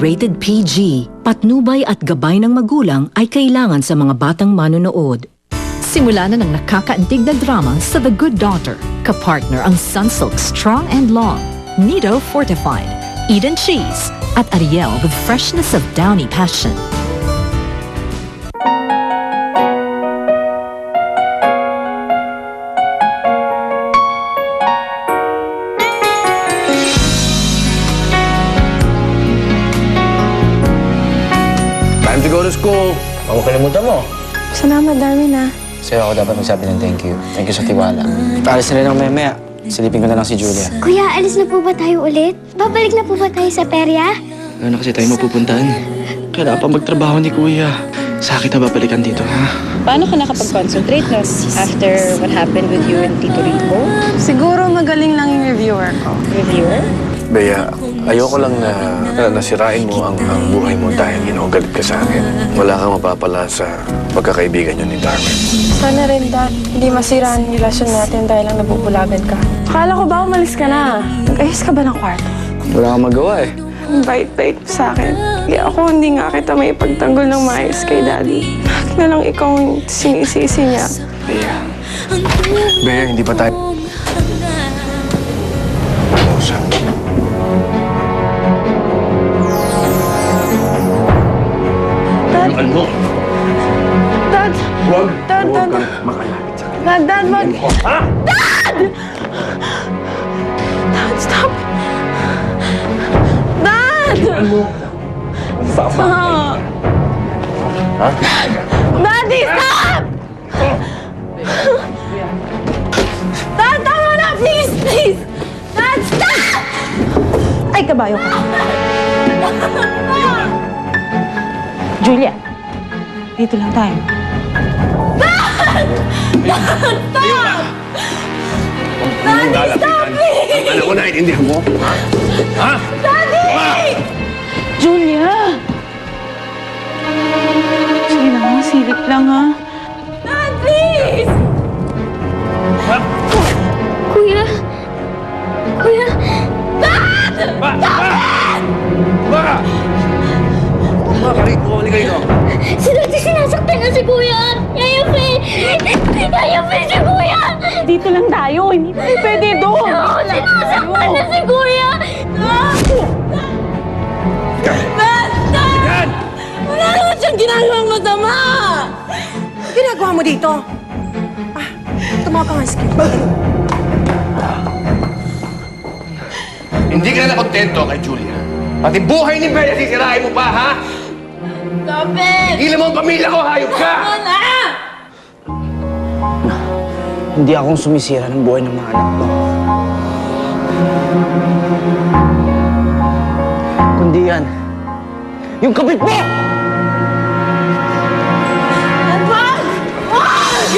rated PG. Patnubay at gabay ng magulang ay kailangan sa mga batang manonood. Simula na ng nakakaantig na drama sa The Good Daughter. Kapartner ang Sunsilk Strong and Long, Nido Fortified, Eden Cheese, at Ariel with freshness of downy passion. Time to go to school. Ako kalimutan mo. Salamat, Darwin, ah. Sa'yo ako dapat magsabi ng thank you. Thank you sa tiwala. Alis na rin ako maya-maya. Silipin ko na lang si Julia. Kuya, alis na po ba tayo ulit? Babalik na po ba tayo sa perya? Ano na kasi tayo mapupuntahan? Kailangan pa magtrabaho ni Kuya. Sa akin na babalikan dito, ha? Paano ka nakapag-concentrate no? After what happened with you and Tito Rico? Siguro magaling lang yung reviewer ko. Reviewer? Bea, ayoko lang na nasirain mo ang buhay mo dahil ginugalit ka sa akin. Wala kang mapapala sa pagkakaibigan niyo ni Darwin. Sana rin, Dad, hindi masira ang relasyon natin dahil lang nabubulagan ka. Akala ko ba umalis ka na? Nag-ayos ka ba ng kwarto? Wala kang magawa, eh. Ang bait-bait mo sa akin. Kaya ako hindi nga kita may pagtanggol ng maayos kay Daddy. Bakit na lang ikaw ang sinisisi niya? Bea. Bea, hindi pa tayo... Usap. Dad! Ano? Dad! Huwag! Dad, Huwag Dad. kang makalapit sa akin. Dad, wag! Ha? Dad! Dad, stop! Dad! Ano? Papa. Ah. Ha? Daddy, stop! Dad, tama na! Please, please! Dad, stop! Ay, kabayo ka. Julia, dito lang tayo. Daddy, stop, please! Alam ko, naiintindihan mo? Ha? Ha? Daddy! Julia! Sige na nga, silip lang ha. Dad, please! Kuya? Kuya? Dad! Ba! Ba! Ba, karit mo, halika dito. Si Daddy sinasaktan na si Kuya! Yaya Fe! Yaya Fe si Kuya! Dito lang tayo, hindi tayo pwede doon. Oo, sinasaktan na si Kuya! Dad! Dad! Yan! Wala naman siyang ginagawang masama! Ginagawa mo dito? Ah, tumawag ka nga, Skip. Hindi ka na kontento kay Julia. Pati buhay ni Bea sisirain mo pa, ha? Stop it! Tigilan mo ang pamilya ko, hayop ka! Ano na? Hindi akong sumisira ng buhay ng mga anak mo. Kundi yan, yung kabit mo! Dad, wag! Wag!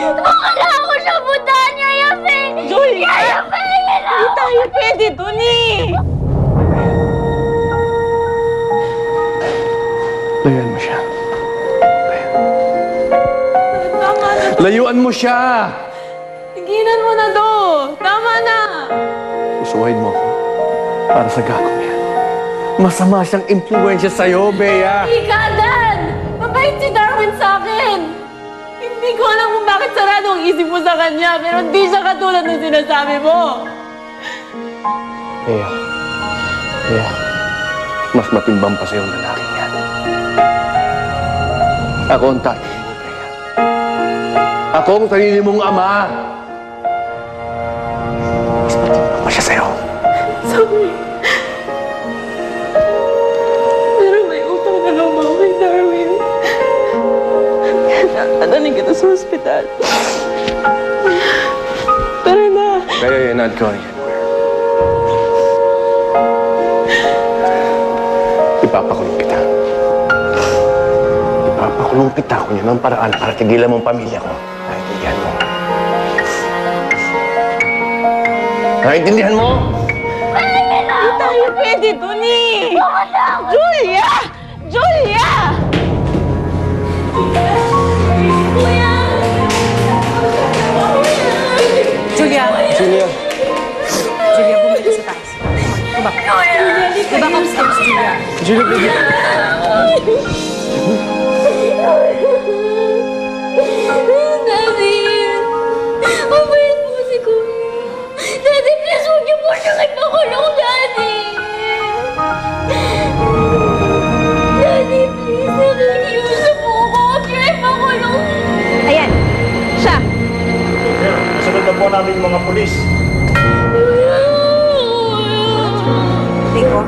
Wala ako sa butaan, Yaya Fe! Julia! Yaya Fe! Hindi tayo pwede dun eh! Layuan mo siya. Tama na to. Layuan mo siya! Tigilan mo na do! Tama na! Usuwain mo ako para sa gagawin niya. Masama siyang impluensya sa'yo, Bea. Ika, Dad! Mabait si Darwin sa akin! Hindi ko alam kung bakit sarado ang isip mo sa kanya, pero hindi siya katulad ng sinasabi mo! Bea. Bea. Mas matimbang pa sa'yo ang lalaking yan. Ako ang tatay mo, Bea. Ako ang sarili mong ama. Mas matimbang pa siya sa'yo. Sorry. Pero may utang na lang ako kay Darwin. Dadalhin kita sa ospital. Tara na. Bea, you're not going anywhere. Ipapakulong kita. Ipapakulong kita kung yun ang paraan para tigilan mo ang pamilya ko. Naintindihan mo? Naintindihan mo? Hindi tayo pwede dun eh! Julia! Julia! Kuya! Daddy! Mabait po si Kuya. Daddy, please huwag niyo po siyang ipakulong, Daddy! Daddy, please, nakikiusap po ako. Huwag niyo ipakulong. Ayan, siya. Nasunod na po namin yung mga pulis. Rico,